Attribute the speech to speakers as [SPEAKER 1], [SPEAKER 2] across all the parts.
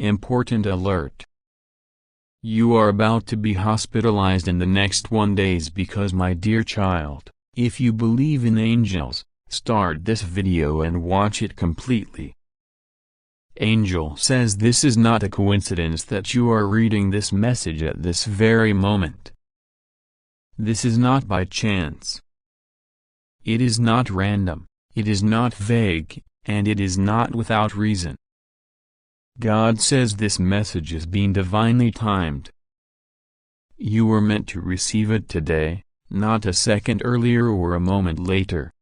[SPEAKER 1] Important alert. You are about to be hospitalized in the next 1 days because, my dear child, if you believe in angels, start this video and watch it completely. Angel says this is not a coincidence that you are reading this message at this very moment. This is not by chance. It is not random, it is not vague, and it is not without reason. God says this message is being divinely timed. You were meant to receive it today, not a second earlier or a moment later.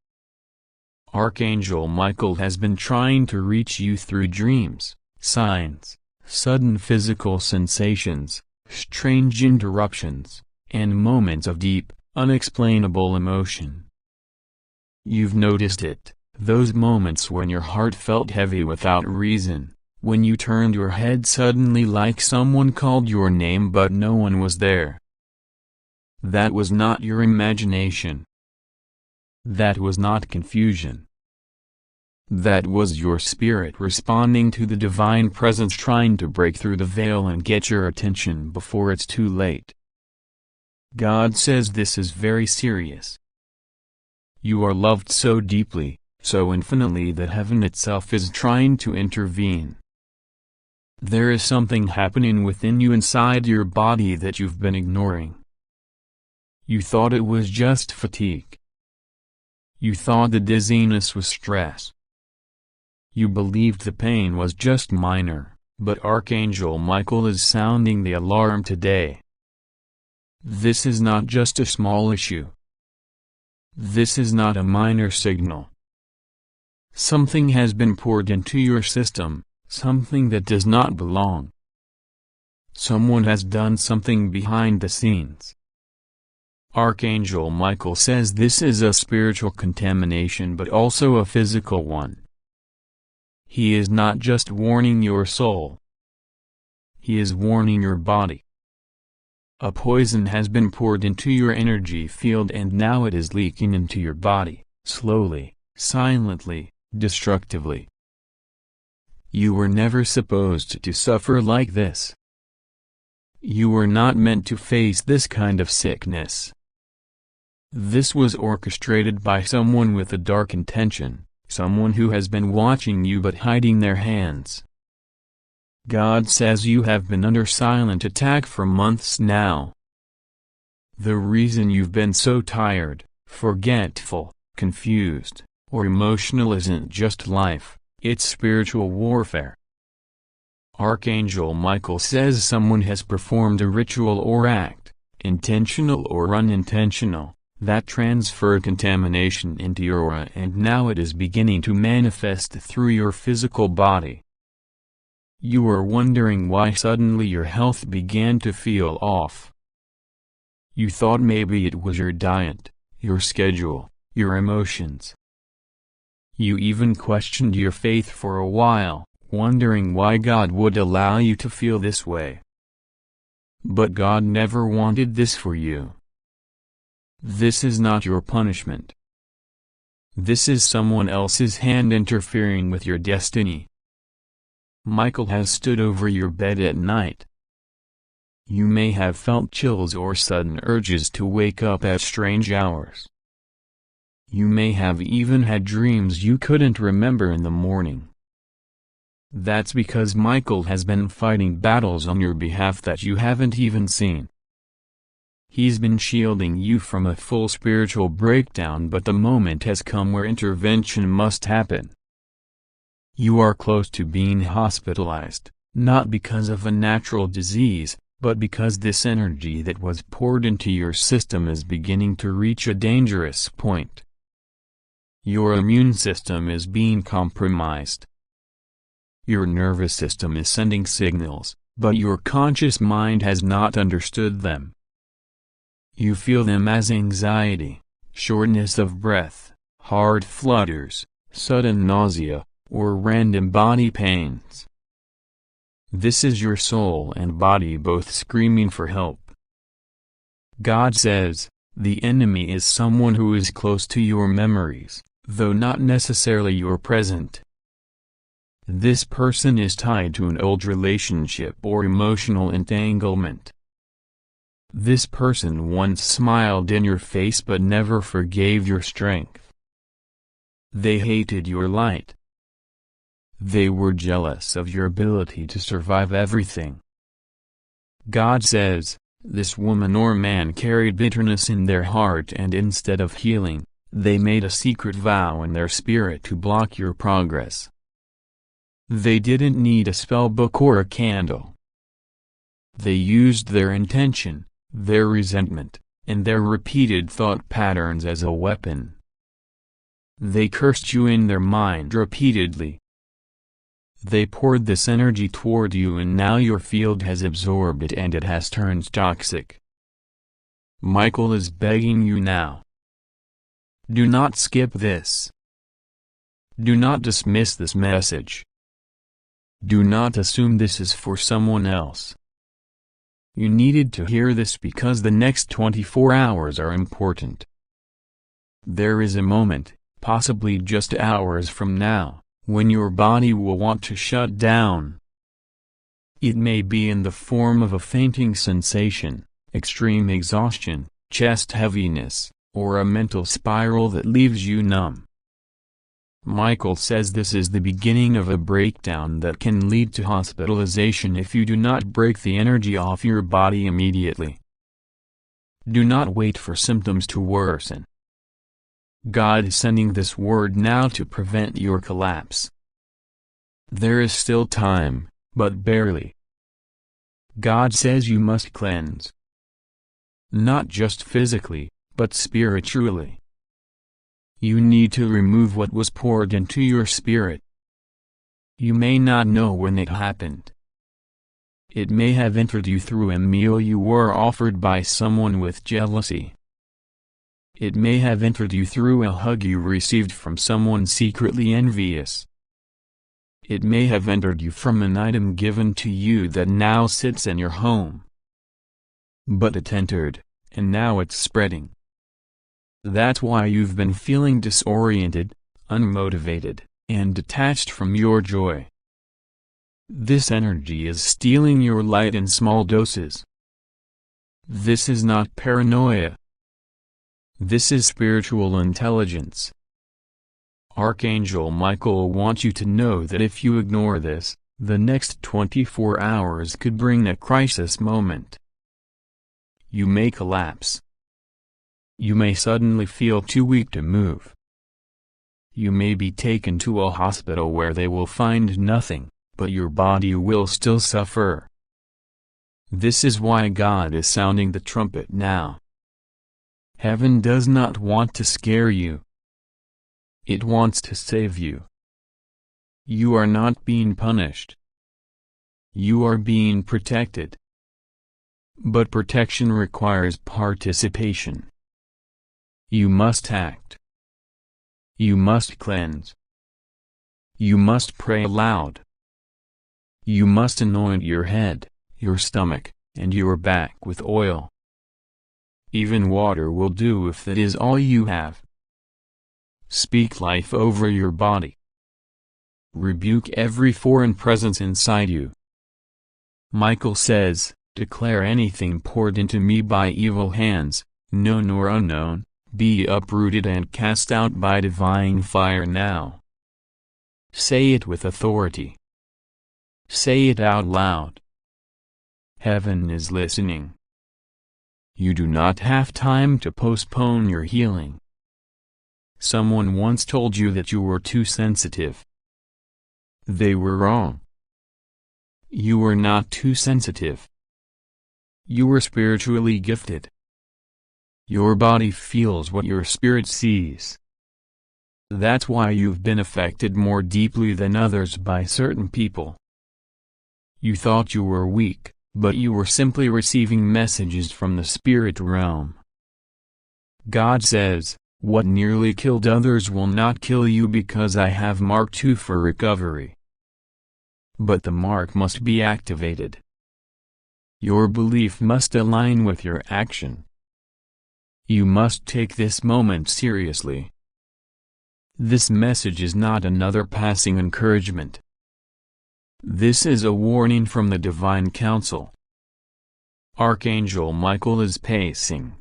[SPEAKER 1] Archangel Michael has been trying to reach you through dreams, signs, sudden physical sensations, strange interruptions, and moments of deep, unexplainable emotion. You've noticed it, those moments when your heart felt heavy without reason. When you turned your head suddenly like someone called your name but no one was there. That was not your imagination. That was not confusion. That was your spirit responding to the divine presence, trying to break through the veil and get your attention before it's too late. God says this is very serious. You are loved so deeply, so infinitely that heaven itself is trying to intervene. There is something happening within you inside your body that you've been ignoring. You thought it was just fatigue. You thought the dizziness was stress. You believed the pain was just minor, but Archangel Michael is sounding the alarm today. This is not just a small issue. This is not a minor signal. Something has been poured into your system. Something that does not belong. Someone has done something behind the scenes. Archangel Michael says this is a spiritual contamination but also a physical one. He is not just warning your soul. He is warning your body. A poison has been poured into your energy field and now it is leaking into your body, slowly, silently, destructively. You were never supposed to suffer like this. You were not meant to face this kind of sickness. This was orchestrated by someone with a dark intention, someone who has been watching you but hiding their hands. God says you have been under silent attack for months now. The reason you've been so tired, forgetful, confused, or emotional isn't just life. It's spiritual warfare. Archangel Michael says someone has performed a ritual or act, intentional or unintentional, that transferred contamination into your aura and now it is beginning to manifest through your physical body. You are wondering why suddenly your health began to feel off. You thought maybe it was your diet, your schedule, your emotions. You even questioned your faith for a while, wondering why God would allow you to feel this way. But God never wanted this for you. This is not your punishment. This is someone else's hand interfering with your destiny. Michael has stood over your bed at night. You may have felt chills or sudden urges to wake up at strange hours. You may have even had dreams you couldn't remember in the morning. That's because Michael has been fighting battles on your behalf that you haven't even seen. He's been shielding you from a full spiritual breakdown, but the moment has come where intervention must happen. You are close to being hospitalized, not because of a natural disease, but because this energy that was poured into your system is beginning to reach a dangerous point. Your immune system is being compromised. Your nervous system is sending signals, but your conscious mind has not understood them. You feel them as anxiety, shortness of breath, heart flutters, sudden nausea, or random body pains. This is your soul and body both screaming for help. God says, the enemy is someone who is close to your memories, though not necessarily your present. This person is tied to an old relationship or emotional entanglement. This person once smiled in your face but never forgave your strength. They hated your light. They were jealous of your ability to survive everything. God says, this woman or man carried bitterness in their heart, and instead of healing, they made a secret vow in their spirit to block your progress. They didn't need a spell book or a candle. They used their intention, their resentment, and their repeated thought patterns as a weapon. They cursed you in their mind repeatedly. They poured this energy toward you, and now your field has absorbed it and it has turned toxic. Michael is begging you now. Do not skip this. Do not dismiss this message. Do not assume this is for someone else. You needed to hear this because the next 24 hours are important. There is a moment, possibly just hours from now, when your body will want to shut down. It may be in the form of a fainting sensation, extreme exhaustion, chest heaviness, or a mental spiral that leaves you numb. Michael says this is the beginning of a breakdown that can lead to hospitalization if you do not break the energy off your body immediately. Do not wait for symptoms to worsen. God is sending this word now to prevent your collapse. There is still time, but barely. God says you must cleanse. Not just physically, but spiritually. You need to remove what was poured into your spirit. You may not know when it happened. It may have entered you through a meal you were offered by someone with jealousy. It may have entered you through a hug you received from someone secretly envious. It may have entered you from an item given to you that now sits in your home. But it entered, and now it's spreading. That's why you've been feeling disoriented, unmotivated, and detached from your joy. This energy is stealing your light in small doses. This is not paranoia. This is spiritual intelligence. Archangel Michael wants you to know that if you ignore this, the next 24 hours could bring a crisis moment. You may collapse. You may suddenly feel too weak to move. You may be taken to a hospital where they will find nothing, but your body will still suffer. This is why God is sounding the trumpet now. Heaven does not want to scare you. It wants to save you. You are not being punished. You are being protected. But protection requires participation. You must act. You must cleanse. You must pray aloud. You must anoint your head, your stomach, and your back with oil. Even water will do if that is all you have. Speak life over your body. Rebuke every foreign presence inside you. Michael says, declare anything poured into me by evil hands, known or unknown, be uprooted and cast out by divine fire now. Say it with authority. Say it out loud. Heaven is listening. You do not have time to postpone your healing. Someone once told you that you were too sensitive. They were wrong. You were not too sensitive. You were spiritually gifted. Your body feels what your spirit sees. That's why you've been affected more deeply than others by certain people. You thought you were weak, but you were simply receiving messages from the spirit realm. God says, what nearly killed others will not kill you because I have Mark II for recovery. But the mark must be activated. Your belief must align with your action. You must take this moment seriously. This message is not another passing encouragement. This is a warning from the Divine Council. Archangel Michael is pacing.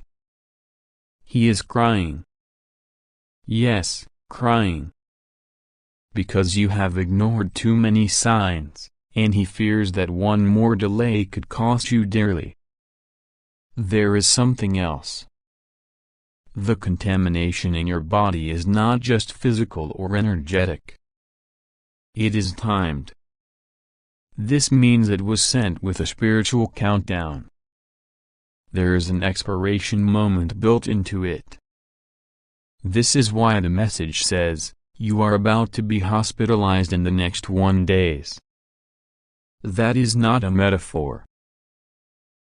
[SPEAKER 1] He is crying. Yes, crying. Because you have ignored too many signs, and he fears that one more delay could cost you dearly. There is something else. The contamination in your body is not just physical or energetic. It is timed. This means it was sent with a spiritual countdown. There is an expiration moment built into it. This is why the message says, you are about to be hospitalized in the next 1 days. That is not a metaphor.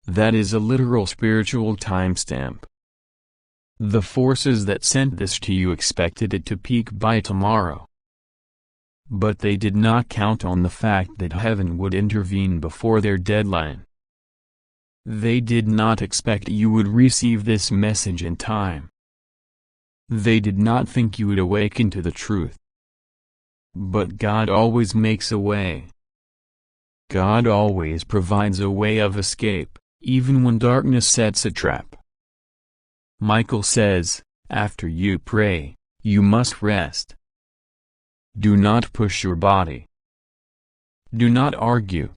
[SPEAKER 1] That is a literal spiritual timestamp. The forces that sent this to you expected it to peak by tomorrow. But they did not count on the fact that heaven would intervene before their deadline. They did not expect you would receive this message in time. They did not think you would awaken to the truth. But God always makes a way. God always provides a way of escape, even when darkness sets a trap. Michael says, after you pray, you must rest. Do not push your body. Do not argue.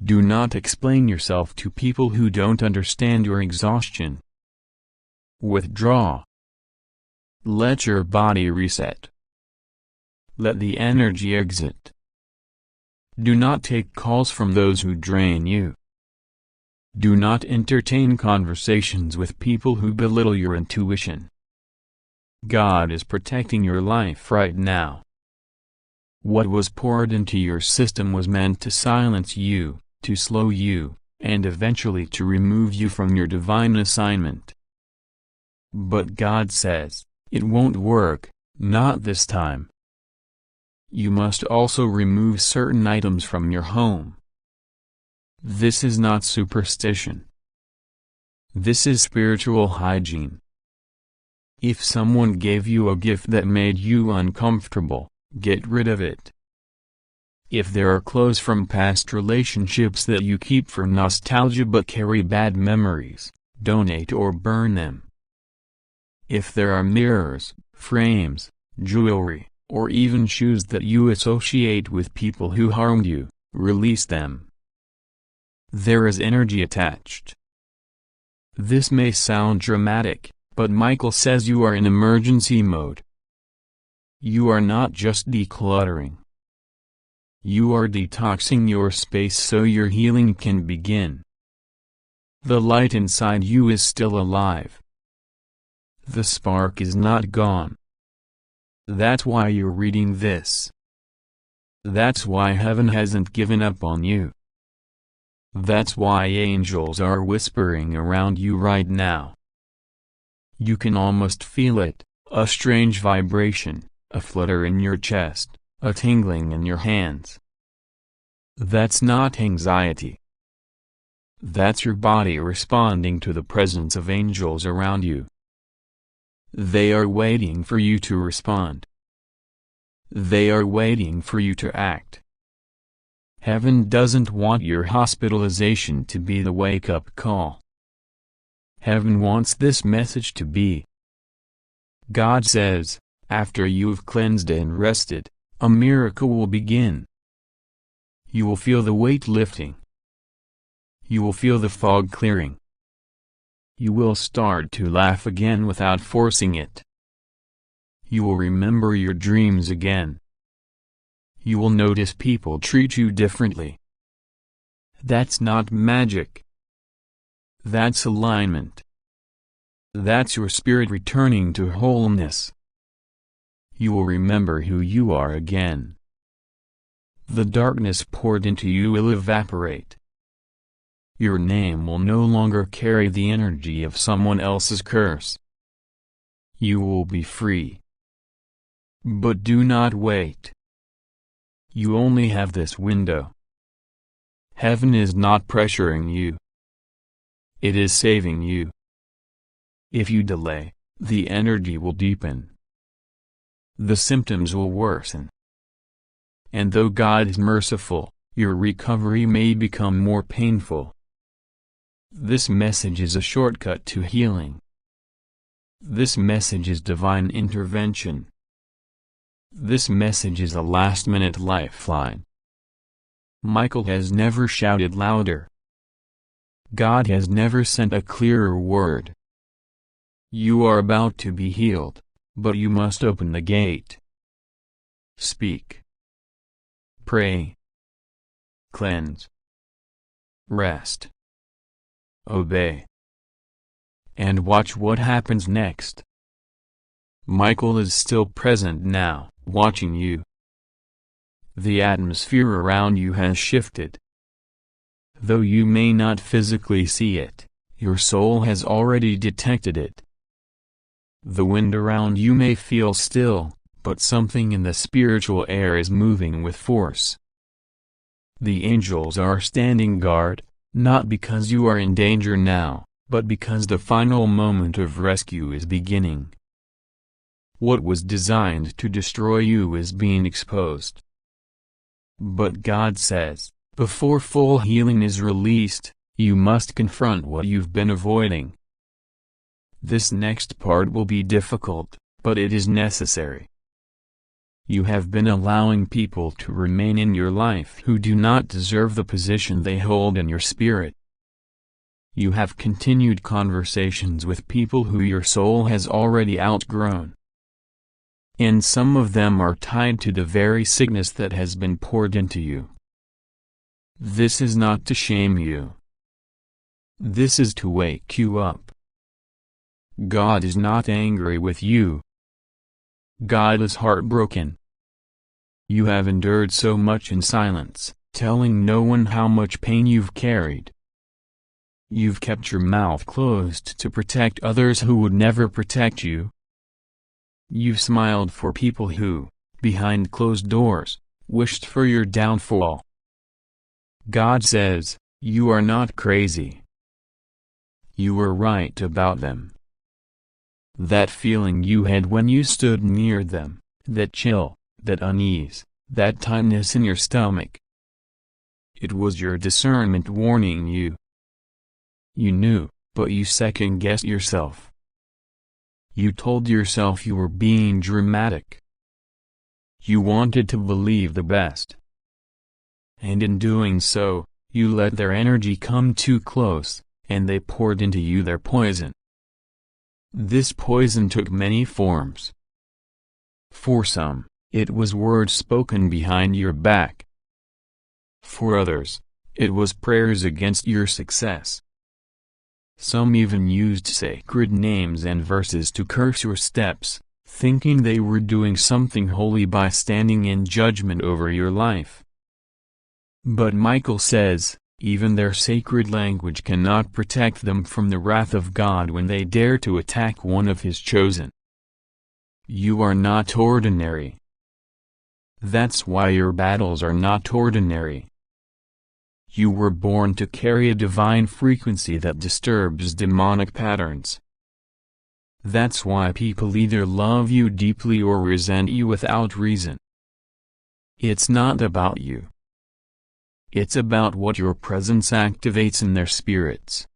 [SPEAKER 1] Do not explain yourself to people who don't understand your exhaustion. Withdraw. Let your body reset. Let the energy exit. Do not take calls from those who drain you. Do not entertain conversations with people who belittle your intuition. God is protecting your life right now. What was poured into your system was meant to silence you, to slow you, and eventually to remove you from your divine assignment. But God says, it won't work, not this time. You must also remove certain items from your home. This is not superstition. This is spiritual hygiene. If someone gave you a gift that made you uncomfortable, get rid of it. If there are clothes from past relationships that you keep for nostalgia but carry bad memories, donate or burn them. If there are mirrors, frames, jewelry, or even shoes that you associate with people who harmed you, release them. There is energy attached. This may sound dramatic, but Michael says you are in emergency mode. You are not just decluttering. You are detoxing your space so your healing can begin. The light inside you is still alive. The spark is not gone. That's why you're reading this. That's why heaven hasn't given up on you. That's why angels are whispering around you right now. You can almost feel it, a strange vibration, a flutter in your chest, a tingling in your hands. That's not anxiety. That's your body responding to the presence of angels around you. They are waiting for you to respond. They are waiting for you to act. Heaven doesn't want your hospitalization to be the wake-up call. Heaven wants this message to be. God says, after you've cleansed and rested, a miracle will begin. You will feel the weight lifting. You will feel the fog clearing. You will start to laugh again without forcing it. You will remember your dreams again. You will notice people treat you differently. That's not magic. That's alignment. That's your spirit returning to wholeness. You will remember who you are again. The darkness poured into you will evaporate. Your name will no longer carry the energy of someone else's curse. You will be free. But do not wait. You only have this window. Heaven is not pressuring you. It is saving you. If you delay, the energy will deepen. The symptoms will worsen. and though God is merciful, your recovery may become more painful. This message is a shortcut to healing. This message is divine intervention. This message is a last-minute lifeline. Michael has never shouted louder. God has never sent a clearer word. You are about to be healed, but you must open the gate. Speak. Pray. Cleanse. Rest. Obey. And watch what happens next. Michael is still present now, watching you. The atmosphere around you has shifted. Though you may not physically see it, your soul has already detected it. The wind around you may feel still, but something in the spiritual air is moving with force. The angels are standing guard, not because you are in danger now, but because the final moment of rescue is beginning. What was designed to destroy you is being exposed. But God says, before full healing is released, you must confront what you've been avoiding. This next part will be difficult, but it is necessary. You have been allowing people to remain in your life who do not deserve the position they hold in your spirit. You have continued conversations with people who your soul has already outgrown. And some of them are tied to the very sickness that has been poured into you. This is not to shame you. This is to wake you up. God is not angry with you. God is heartbroken. You have endured so much in silence, telling no one how much pain you've carried. You've kept your mouth closed to protect others who would never protect you. You've smiled for people who, behind closed doors, wished for your downfall. God says, you are not crazy. You were right about them. That feeling you had when you stood near them, that chill, that unease, that tightness in your stomach. It was your discernment warning you. You knew, but you second-guessed yourself. You told yourself you were being dramatic. You wanted to believe the best. And in doing so, you let their energy come too close, and they poured into you their poison. This poison took many forms. For some, it was words spoken behind your back. For others, it was prayers against your success. Some even used sacred names and verses to curse your steps, thinking they were doing something holy by standing in judgment over your life. But Michael says, even their sacred language cannot protect them from the wrath of God when they dare to attack one of His chosen. You are not ordinary. That's why your battles are not ordinary. You were born to carry a divine frequency that disturbs demonic patterns. That's why people either love you deeply or resent you without reason. It's not about you. It's about what your presence activates in their spirits.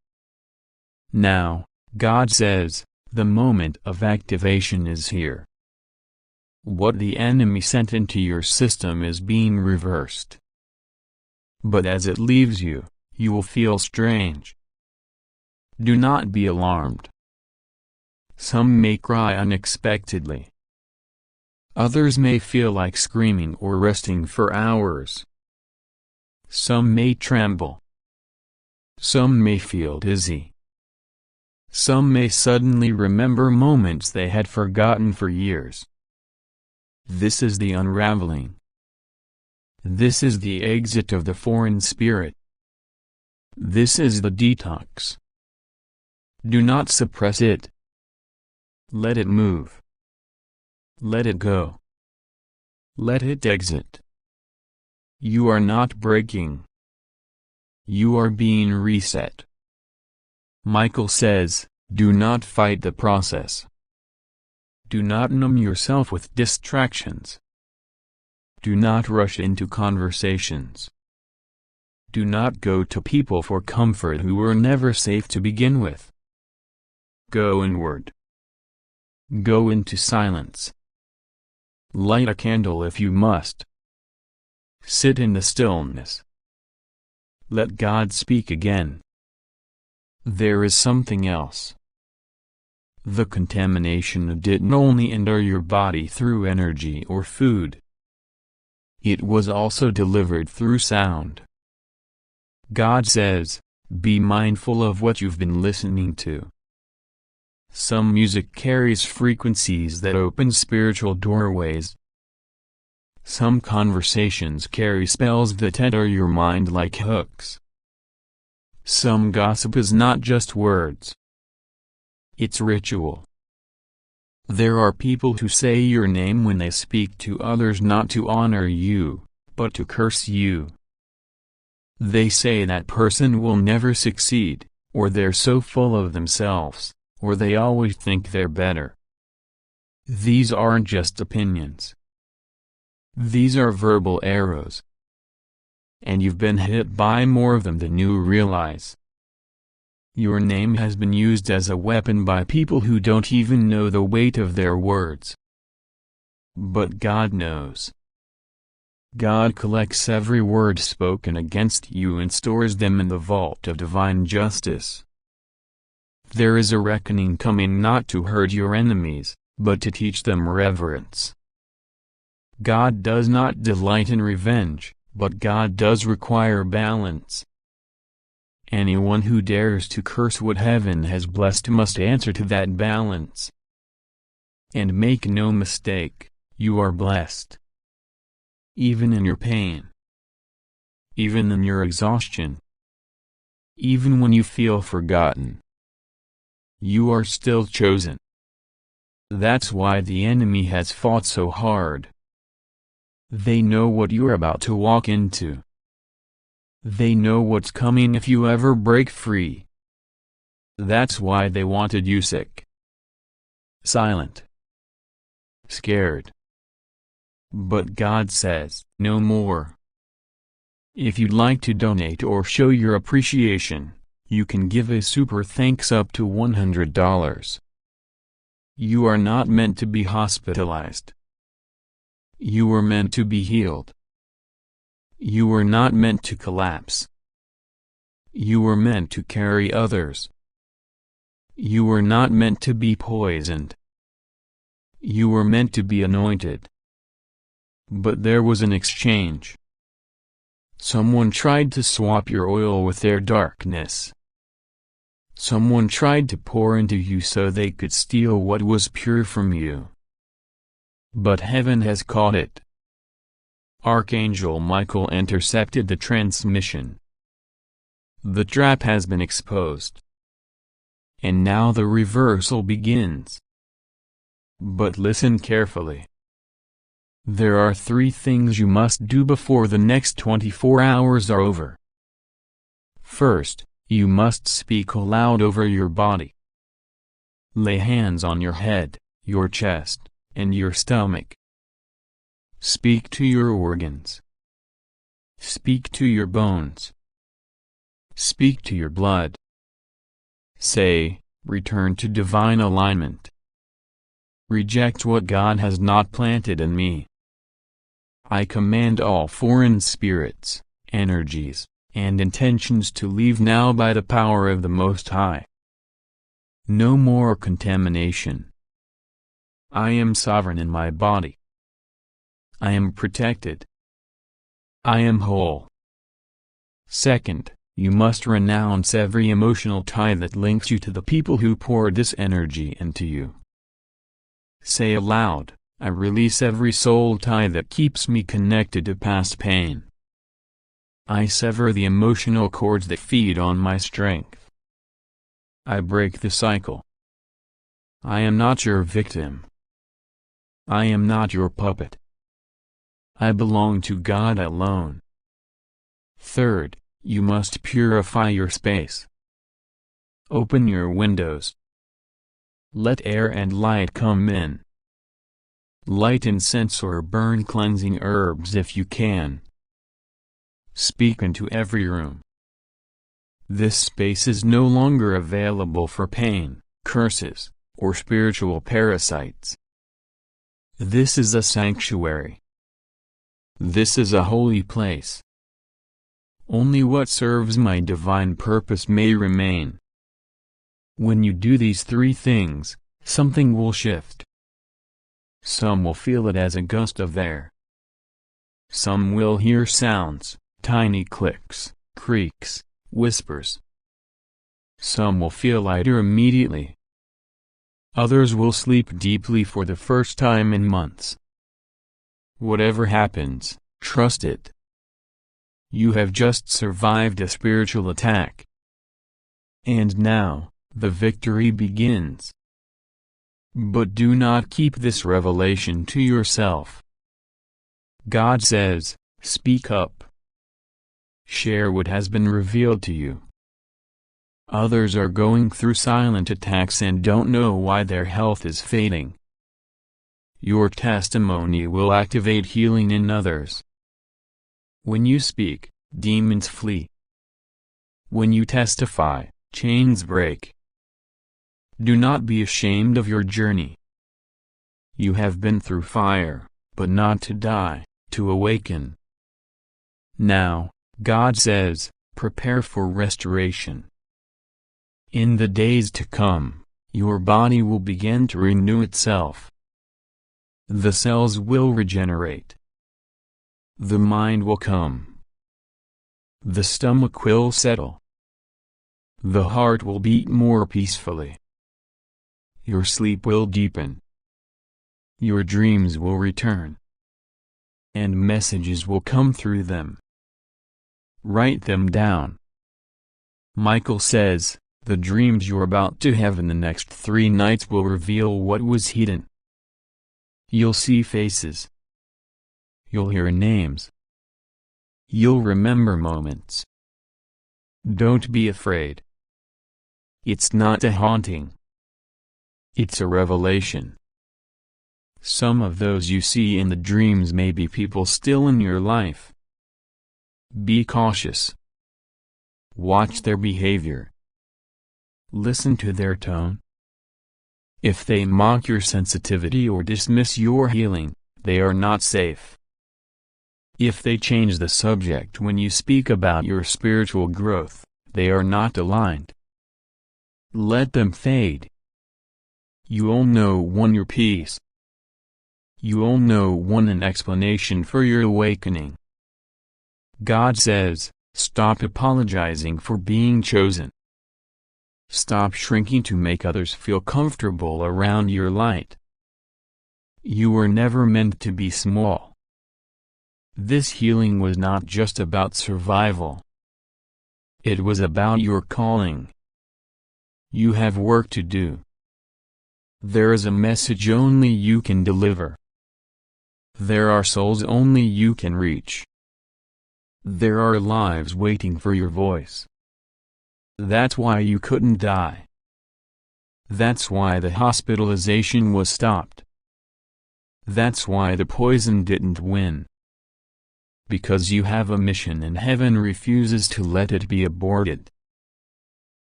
[SPEAKER 1] Now, God says, the moment of activation is here. What the enemy sent into your system is being reversed. But as it leaves you, you will feel strange. Do not be alarmed. Some may cry unexpectedly. Others may feel like screaming or resting for hours. Some may tremble. Some may feel dizzy. Some may suddenly remember moments they had forgotten for years. This is the unraveling. This is the exit of the foreign spirit. This is the detox. Do not suppress it. Let it move. Let it go. Let it exit. You are not breaking. You are being reset. Michael says, do not fight the process. Do not numb yourself with distractions. Do not rush into conversations. Do not go to people for comfort who were never safe to begin with. Go inward. Go into silence. Light a candle if you must. Sit in the stillness. Let God speak again. There is something else. The contamination didn't only enter your body through energy or food. It was also delivered through sound. God says, be mindful of what you've been listening to. Some music carries frequencies that open spiritual doorways. Some conversations carry spells that enter your mind like hooks. Some gossip is not just words. It's ritual. There are people who say your name when they speak to others not to honor you, but to curse you. They say that person will never succeed, or they're so full of themselves, or they always think they're better. These aren't just opinions. These are verbal arrows. And you've been hit by more of them than you realize. Your name has been used as a weapon by people who don't even know the weight of their words. But God knows. God collects every word spoken against you and stores them in the vault of divine justice. There is a reckoning coming not to hurt your enemies, but to teach them reverence. God does not delight in revenge, but God does require balance. Anyone who dares to curse what heaven has blessed must answer to that balance. And make no mistake, you are blessed. Even in your pain. Even in your exhaustion. Even when you feel forgotten. You are still chosen. That's why the enemy has fought so hard. They know what you're about to walk into. They know what's coming if you ever break free. That's why they wanted you sick. Silent. Scared. But God says, no more. If you'd like to donate or show your appreciation, you can give a super thanks up to $100. You are not meant to be hospitalized. You were meant to be healed. You were not meant to collapse. You were meant to carry others. You were not meant to be poisoned. You were meant to be anointed. But there was an exchange. Someone tried to swap your oil with their darkness. Someone tried to pour into you so they could steal what was pure from you. But heaven has caught it. Archangel Michael intercepted the transmission. The trap has been exposed. And now the reversal begins. But listen carefully. There are 3 things you must do before the next 24 hours are over. First, you must speak aloud over your body. Lay hands on your head, your chest, and your stomach. Speak to your organs. Speak to your bones. Speak to your blood. Say, return to divine alignment. Reject what God has not planted in me. I command all foreign spirits, energies, and intentions to leave now by the power of the Most High. No more contamination. I am sovereign in my body. I am protected. I am whole. Second, you must renounce every emotional tie that links you to the people who poured this energy into you. Say aloud, I release every soul tie that keeps me connected to past pain. I sever the emotional cords that feed on my strength. I break the cycle. I am not your victim. I am not your puppet. I belong to God alone. Third, you must purify your space. Open your windows. Let air and light come in. Light incense or burn cleansing herbs if you can. Speak into every room. This space is no longer available for pain, curses, or spiritual parasites. This is a sanctuary. This is a holy place. Only what serves my divine purpose may remain. When you do these three things, something will shift. Some will feel it as a gust of air. Some will hear sounds, tiny clicks, creaks, whispers. Some will feel lighter immediately. Others will sleep deeply for the first time in months. Whatever happens, trust it. You have just survived a spiritual attack. And now, the victory begins. But do not keep this revelation to yourself. God says, speak up. Share what has been revealed to you. Others are going through silent attacks and don't know why their health is fading. Your testimony will activate healing in others. When you speak, demons flee. When you testify, chains break. Do not be ashamed of your journey. You have been through fire, but not to die, to awaken. Now, God says, prepare for restoration. In the days to come, your body will begin to renew itself. The cells will regenerate. The mind will come. The stomach will settle. The heart will beat more peacefully. Your sleep will deepen. Your dreams will return. And messages will come through them. Write them down. Michael says, the dreams you're about to have in the next 3 nights will reveal what was hidden. You'll see faces. You'll hear names. You'll remember moments. Don't be afraid. It's not a haunting. It's a revelation. Some of those you see in the dreams may be people still in your life. Be cautious. Watch their behavior. Listen to their tone. If they mock your sensitivity or dismiss your healing, they are not safe. If they change the subject when you speak about your spiritual growth, they are not aligned. Let them fade. You'll know when your peace. You'll know when an explanation for your awakening. God says, stop apologizing for being chosen. Stop shrinking to make others feel comfortable around your light. You were never meant to be small. This healing was not just about survival. It was about your calling. You have work to do. There is a message only you can deliver. There are souls only you can reach. There are lives waiting for your voice. That's why you couldn't die. That's why the hospitalization was stopped. That's why the poison didn't win. Because you have a mission and heaven refuses to let it be aborted.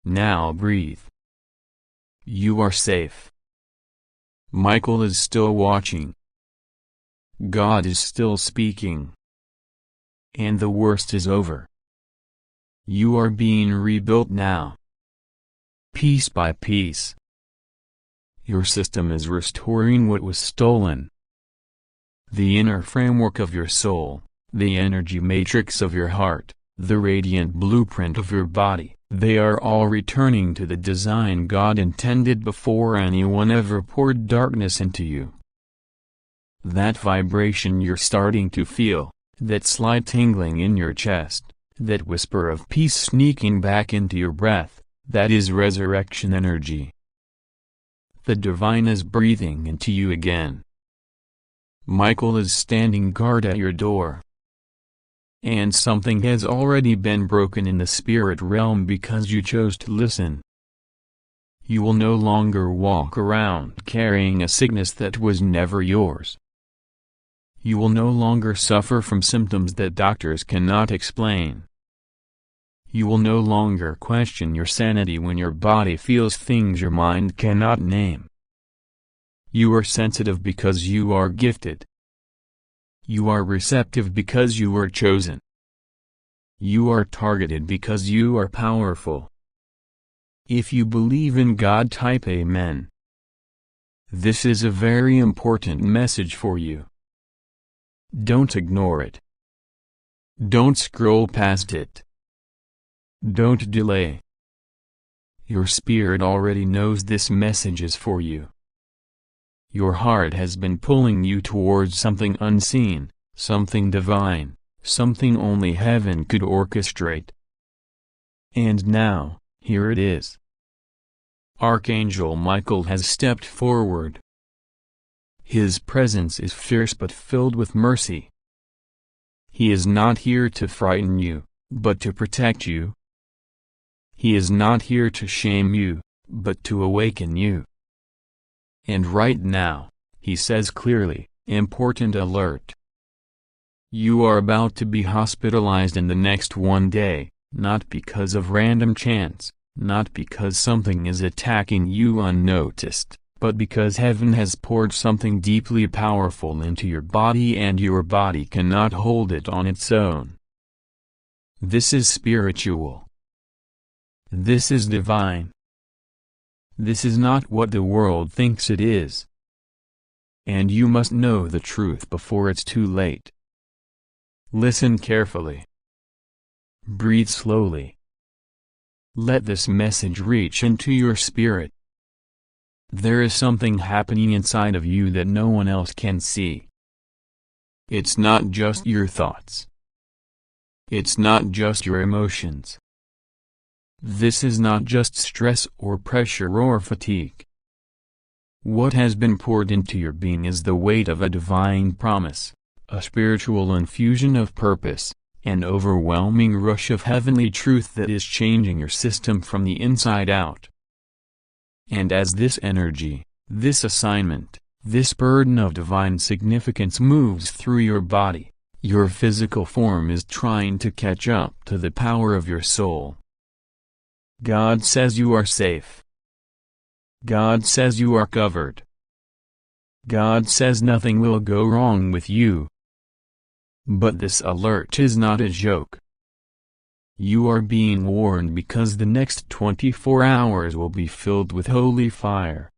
[SPEAKER 1] Now breathe. You are safe. Michael is still watching. God is still speaking. And the worst is over. You are being rebuilt now. Piece by piece. Your system is restoring what was stolen. The inner framework of your soul, the energy matrix of your heart, the radiant blueprint of your body, they are all returning to the design God intended before anyone ever poured darkness into you. That vibration you're starting to feel, that slight tingling in your chest, that whisper of peace sneaking back into your breath, that is resurrection energy. The divine is breathing into you again. Michael is standing guard at your door. And something has already been broken in the spirit realm because you chose to listen. You will no longer walk around carrying a sickness that was never yours. You will no longer suffer from symptoms that doctors cannot explain. You will no longer question your sanity when your body feels things your mind cannot name. You are sensitive because you are gifted. You are receptive because you are chosen. You are targeted because you are powerful. If you believe in God, type Amen. This is a very important message for you. Don't ignore it. Don't scroll past it. Don't delay. Your spirit already knows this message is for you. Your heart has been pulling you towards something unseen, something divine, something only heaven could orchestrate. And now, here it is. Archangel Michael has stepped forward. His presence is fierce but filled with mercy. He is not here to frighten you, but to protect you. He is not here to shame you, but to awaken you. And right now, he says clearly, important alert. You are about to be hospitalized in the next one day, not because of random chance, not because something is attacking you unnoticed, but because heaven has poured something deeply powerful into your body and your body cannot hold it on its own. This is spiritual. This is divine. This is not what the world thinks it is. And you must know the truth before it's too late. Listen carefully. Breathe slowly. Let this message reach into your spirit. There is something happening inside of you that no one else can see. It's not just your thoughts. It's not just your emotions. This is not just stress or pressure or fatigue. What has been poured into your being is the weight of a divine promise, a spiritual infusion of purpose, an overwhelming rush of heavenly truth that is changing your system from the inside out. And as this energy, this assignment, this burden of divine significance moves through your body, your physical form is trying to catch up to the power of your soul. God says you are safe. God says you are covered. God says nothing will go wrong with you. But this alert is not a joke. You are being warned because the next 24 hours will be filled with holy fire.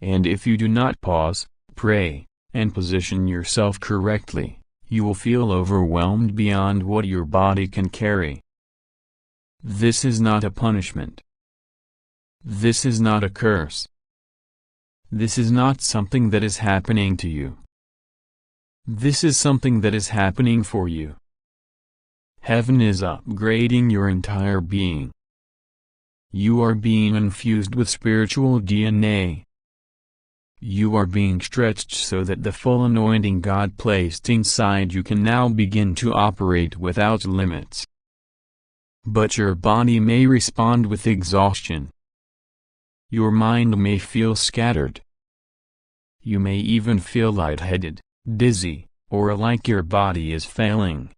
[SPEAKER 1] And if you do not pause, pray, and position yourself correctly, you will feel overwhelmed beyond what your body can carry. This is not a punishment. This is not a curse. This is not something that is happening to you. This is something that is happening for you. Heaven is upgrading your entire being. You are being infused with spiritual DNA. You are being stretched so that the full anointing God placed inside you can now begin to operate without limits. But your body may respond with exhaustion. Your mind may feel scattered. You may even feel lightheaded, dizzy, or like your body is failing.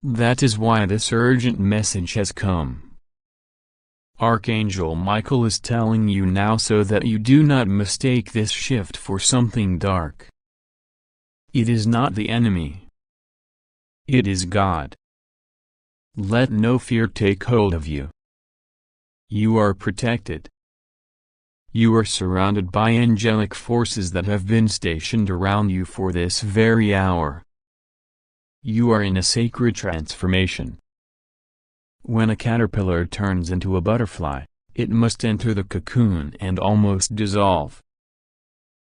[SPEAKER 1] That is why this urgent message has come. Archangel Michael is telling you now so that you do not mistake this shift for something dark. It is not the enemy. It is God. Let no fear take hold of you. You are protected. You are surrounded by angelic forces that have been stationed around you for this very hour. You are in a sacred transformation. When a caterpillar turns into a butterfly, it must enter the cocoon and almost dissolve.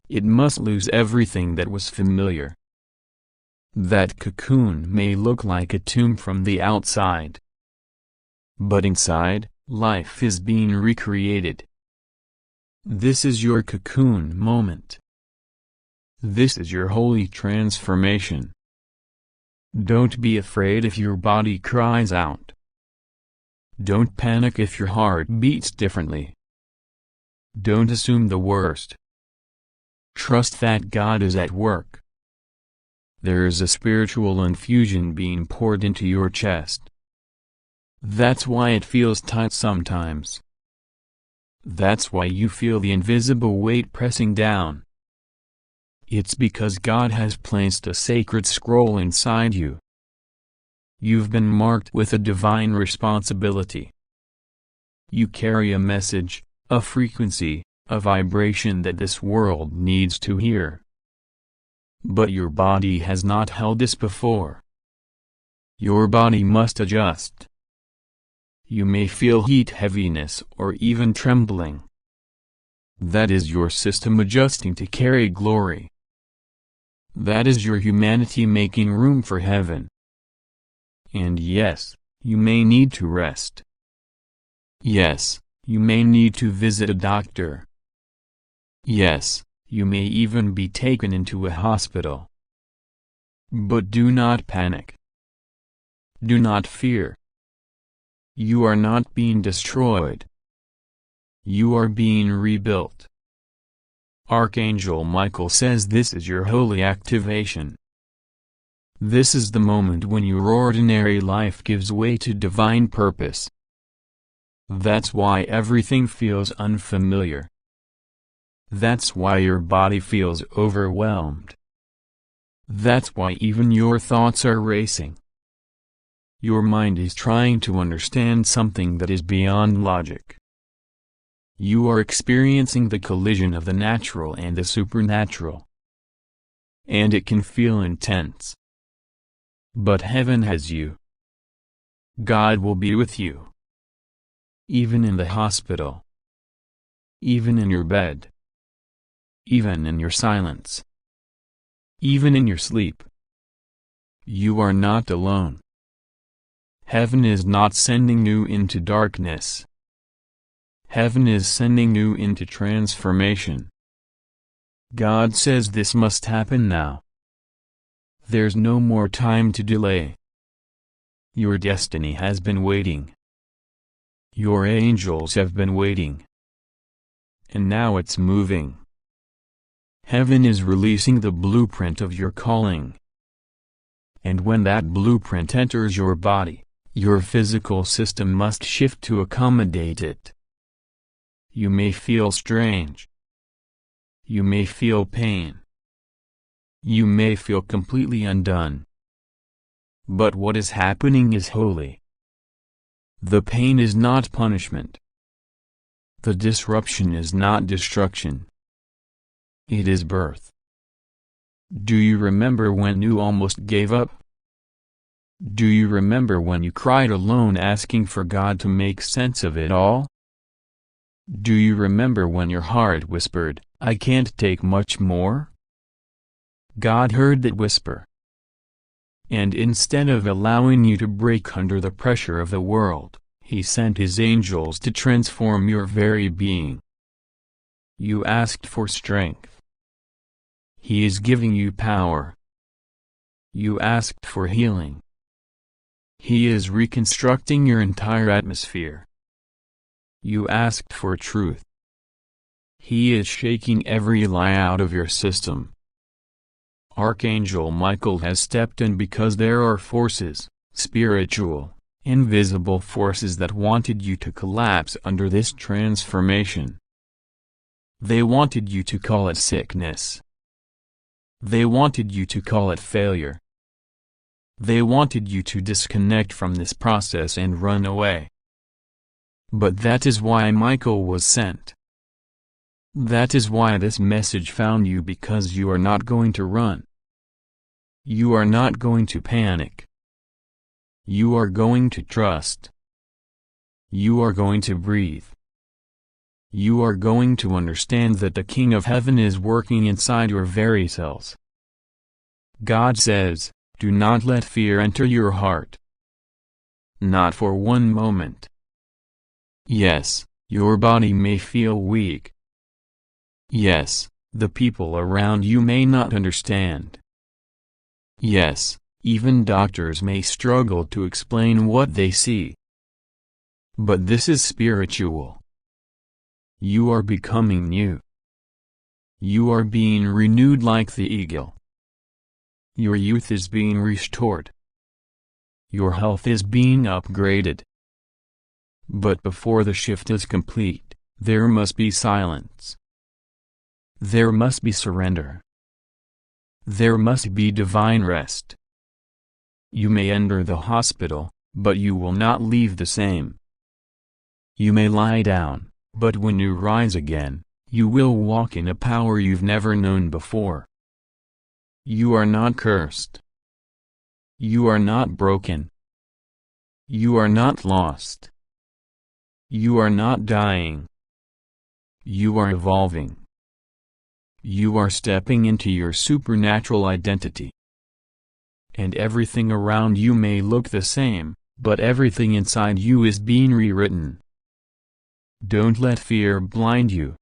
[SPEAKER 1] It must lose everything that was familiar. That cocoon may look like a tomb from the outside. But inside, life is being recreated. This is your cocoon moment. This is your holy transformation. Don't be afraid if your body cries out. Don't panic if your heart beats differently. Don't assume the worst. Trust that God is at work. There is a spiritual infusion being poured into your chest. That's why it feels tight sometimes. That's why you feel the invisible weight pressing down. It's because God has placed a sacred scroll inside you. You've been marked with a divine responsibility. You carry a message, a frequency, a vibration that this world needs to hear. But your body has not held this before. Your body must adjust. You may feel heat, heaviness, or even trembling. That is your system adjusting to carry glory. That is your humanity making room for heaven. And yes, you may need to rest. Yes, you may need to visit a doctor. Yes, you may even be taken into a hospital. But do not panic. Do not fear. You are not being destroyed. You are being rebuilt. Archangel Michael says this is your holy activation. This is the moment when your ordinary life gives way to divine purpose. That's why everything feels unfamiliar. That's why your body feels overwhelmed. That's why even your thoughts are racing. Your mind is trying to understand something that is beyond logic. You are experiencing the collision of the natural and the supernatural. And it can feel intense. But heaven has you. God will be with you. Even in the hospital. Even in your bed. Even in your silence. Even in your sleep. You are not alone. Heaven is not sending you into darkness. Heaven is sending you into transformation. God says this must happen now. There's no more time to delay. Your destiny has been waiting. Your angels have been waiting. And now it's moving. Heaven is releasing the blueprint of your calling. And when that blueprint enters your body, your physical system must shift to accommodate it. You may feel strange. You may feel pain. You may feel completely undone. But what is happening is holy. The pain is not punishment. The disruption is not destruction. It is birth. Do you remember when you almost gave up? Do you remember when you cried alone asking for God to make sense of it all? Do you remember when your heart whispered, "I can't take much more"? God heard that whisper. And instead of allowing you to break under the pressure of the world, He sent His angels to transform your very being. You asked for strength. He is giving you power. You asked for healing. He is reconstructing your entire atmosphere. You asked for truth. He is shaking every lie out of your system. Archangel Michael has stepped in because there are forces, spiritual, invisible forces that wanted you to collapse under this transformation. They wanted you to call it sickness. They wanted you to call it failure. They wanted you to disconnect from this process and run away. But that is why Michael was sent. That is why this message found you, because you are not going to run. You are not going to panic. You are going to trust. You are going to breathe. You are going to understand that the King of Heaven is working inside your very cells. God says, do not let fear enter your heart. Not for one moment. Yes, your body may feel weak. Yes, the people around you may not understand. Yes, even doctors may struggle to explain what they see. But this is spiritual. You are becoming new. You are being renewed like the eagle. Your youth is being restored. Your health is being upgraded. But before the shift is complete, there must be silence. There must be surrender. There must be divine rest. You may enter the hospital, but you will not leave the same. You may lie down, but when you rise again, you will walk in a power you've never known before. You are not cursed. You are not broken. You are not lost. You are not dying. You are evolving. You are stepping into your supernatural identity. And everything around you may look the same, but everything inside you is being rewritten. Don't let fear blind you.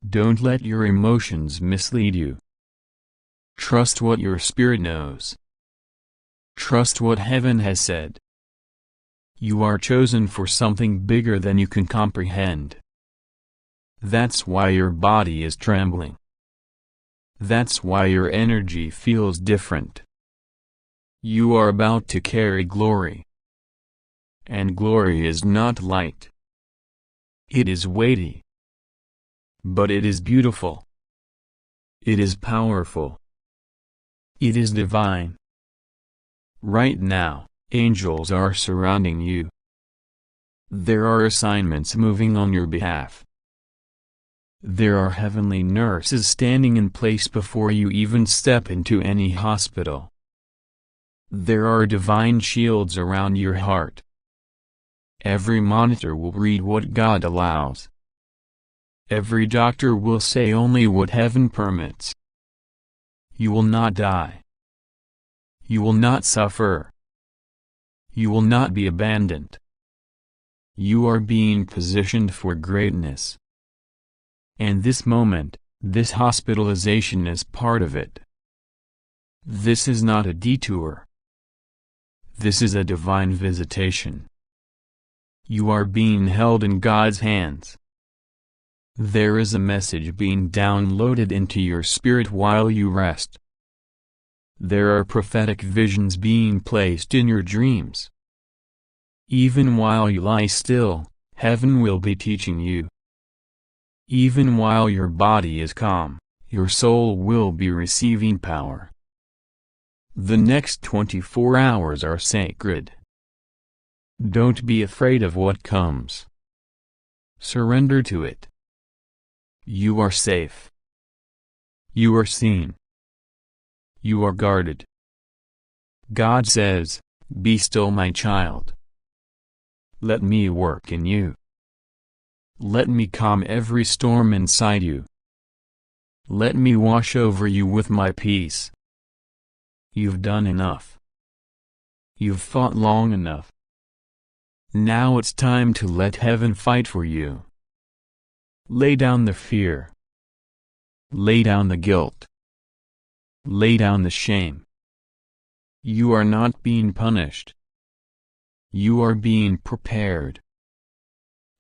[SPEAKER 1] Don't let your emotions mislead you. Trust what your spirit knows. Trust what heaven has said. You are chosen for something bigger than you can comprehend. That's why your body is trembling. That's why your energy feels different. You are about to carry glory. And glory is not light. It is weighty. But it is beautiful. It is powerful. It is divine. Right now, angels are surrounding you. There are assignments moving on your behalf. There are heavenly nurses standing in place before you even step into any hospital. There are divine shields around your heart. Every monitor will read what God allows. Every doctor will say only what heaven permits. You will not die. You will not suffer. You will not be abandoned. You are being positioned for greatness. And this moment, this hospitalization is part of it. This is not a detour. This is a divine visitation. You are being held in God's hands. There is a message being downloaded into your spirit while you rest. There are prophetic visions being placed in your dreams. Even while you lie still, heaven will be teaching you. Even while your body is calm, your soul will be receiving power. The next 24 hours are sacred. Don't be afraid of what comes. Surrender to it. You are safe. You are seen. You are guarded. God says, "Be still, my child. Let me work in you. Let me calm every storm inside you. Let me wash over you with my peace. You've done enough. You've fought long enough. Now it's time to let heaven fight for you. Lay down the fear. Lay down the guilt. Lay down the shame. You are not being punished. You are being prepared.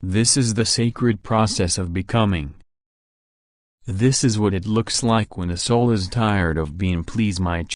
[SPEAKER 1] This is the sacred process of becoming. This is what it looks like when a soul is tired of being pleased, my child.